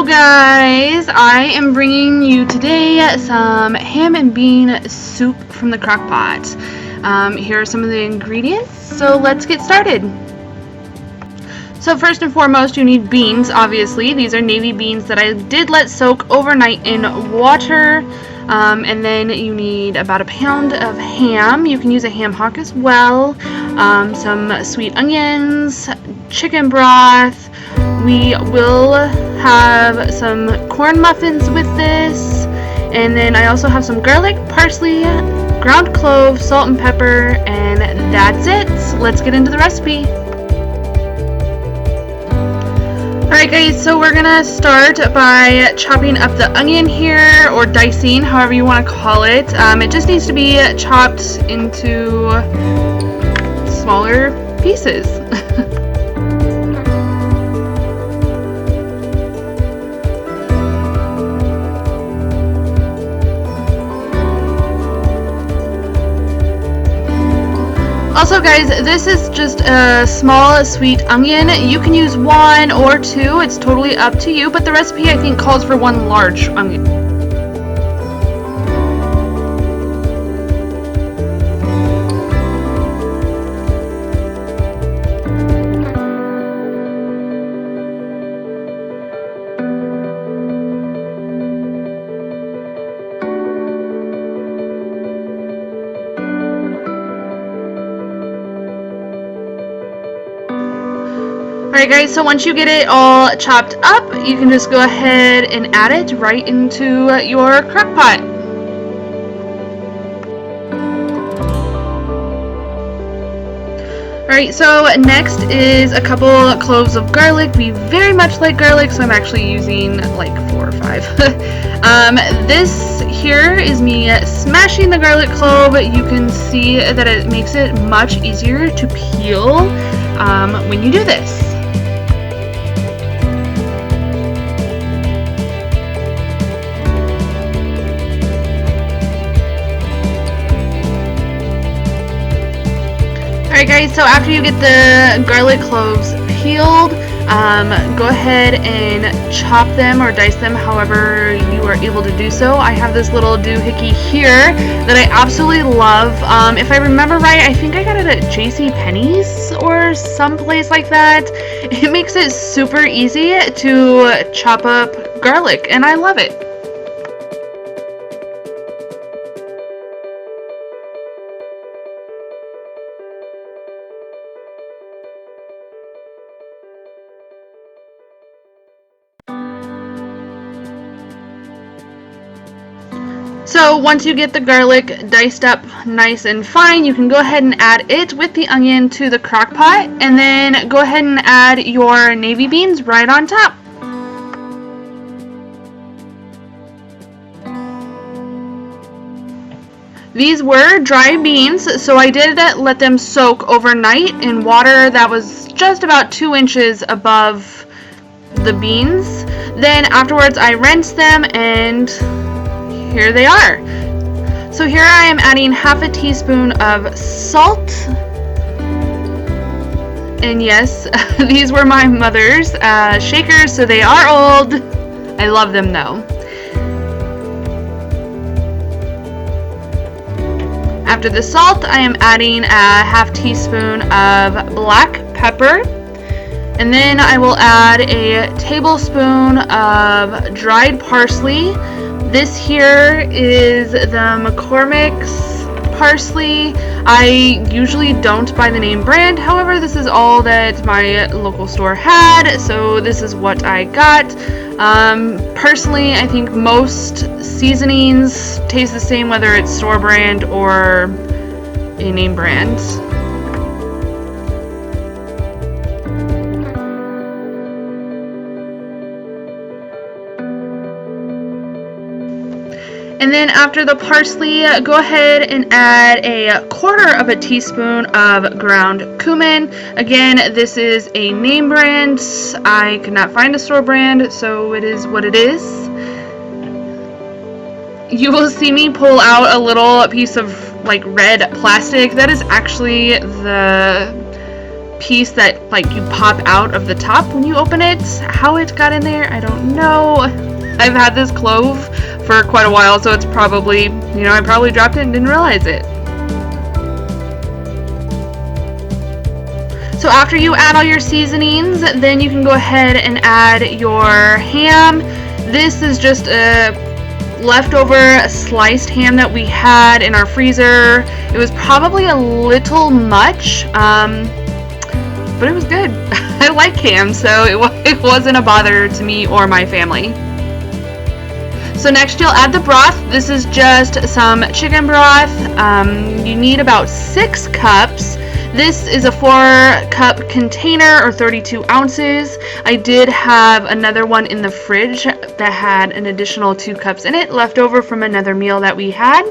guys, I am bringing you today some ham and bean soup from the Crockpot. Here are some of the ingredients, so let's get started. So first and foremost, you need beans, obviously. These are navy beans that I did let soak overnight in water. And then you need about a pound of ham. You can use a ham hock as well. Some sweet onions, chicken broth. We will have some corn muffins with this. And then I also have some garlic, parsley, ground clove, salt and pepper, and that's it. Let's get into the recipe. Alright guys, so we're gonna start by chopping up the onion here, or dicing, however you want to call it. It just needs to be chopped into smaller pieces. Also guys, this is just a small sweet onion. You can use one or two, it's totally up to you, but the recipe I think calls for one large onion. Alright guys, so once you get it all chopped up, you can just go ahead and add it right into your crock pot. Alright, so next is a couple cloves of garlic. We very much like garlic, so I'm actually using like 4 or 5. This here is me smashing the garlic clove. You can see that it makes it much easier to peel when you do this. Alright guys, so after you get the garlic cloves peeled, go ahead and chop them or dice them however you are able to do so. I have this little doohickey here that I absolutely love. If I remember right, I think I got it at JCPenney's or someplace like that. It makes it super easy to chop up garlic, and I love it. So once you get the garlic diced up nice and fine, you can go ahead and add it with the onion to the crock pot, and then go ahead and add your navy beans right on top. These were dry beans, so I did let them soak overnight in water that was just about 2 inches above the beans. Then afterwards I rinsed them, and here they are. So here I am adding half a teaspoon of salt. And yes, these were my mother's shakers, so they are old. I love them though. After the salt, I am adding a half teaspoon of black pepper. And then I will add a tablespoon of dried parsley. This here is the McCormick's parsley. I usually don't buy the name brand, however this is all that my local store had, so this is what I got. Personally, I think most seasonings taste the same whether it's store brand or a name brand. And then after the parsley, go ahead and add a 1/4 of a teaspoon of ground cumin. Again, this is a name brand. I could not find a store brand, so it is what it is. You will see me pull out a little piece of like red plastic. That is actually the piece that like you pop out of the top when you open it. How it got in there, I don't know. I've had this clove for quite a while, so it's probably, you know, I probably dropped it and didn't realize it. So after you add all your seasonings, then you can go ahead and add your ham. This is just a leftover sliced ham that we had in our freezer. It was probably a little much, but it was good. I like ham, so it wasn't a bother to me or my family. So next you'll add the broth. This is just some chicken broth. You need about 6 cups. This is a 4-cup container, or 32 ounces. I did have another one in the fridge that had an additional 2 cups in it, left over from another meal that we had.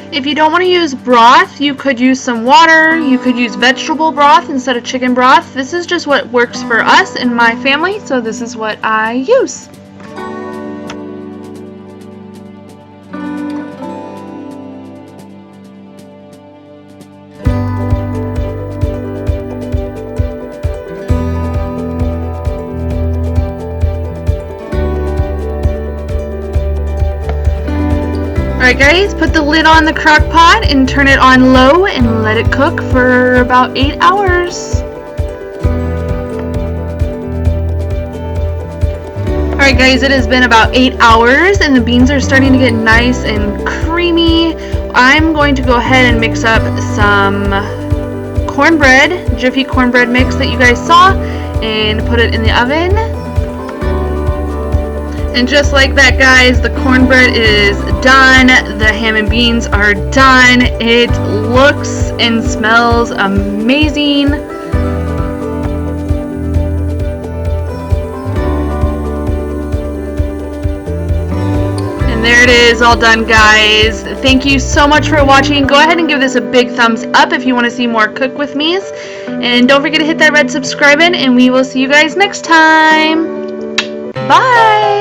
If you don't want to use broth, you could use some water. You could use vegetable broth instead of chicken broth. This is just what works for us and my family, so this is what I use. Alright guys, put the lid on the crock pot and turn it on low and let it cook for about 8 hours. Alright guys, it has been about 8 hours and the beans are starting to get nice and creamy. I'm going to go ahead and mix up some cornbread, Jiffy cornbread mix that you guys saw, and put it in the oven. And just like that guys, the cornbread is done, the ham and beans are done. It looks and smells amazing. And there it is, all done guys. Thank you so much for watching. Go ahead and give this a big thumbs up if you want to see more Cook With Me's. And don't forget to hit that red subscribe button, and we will see you guys next time. Bye!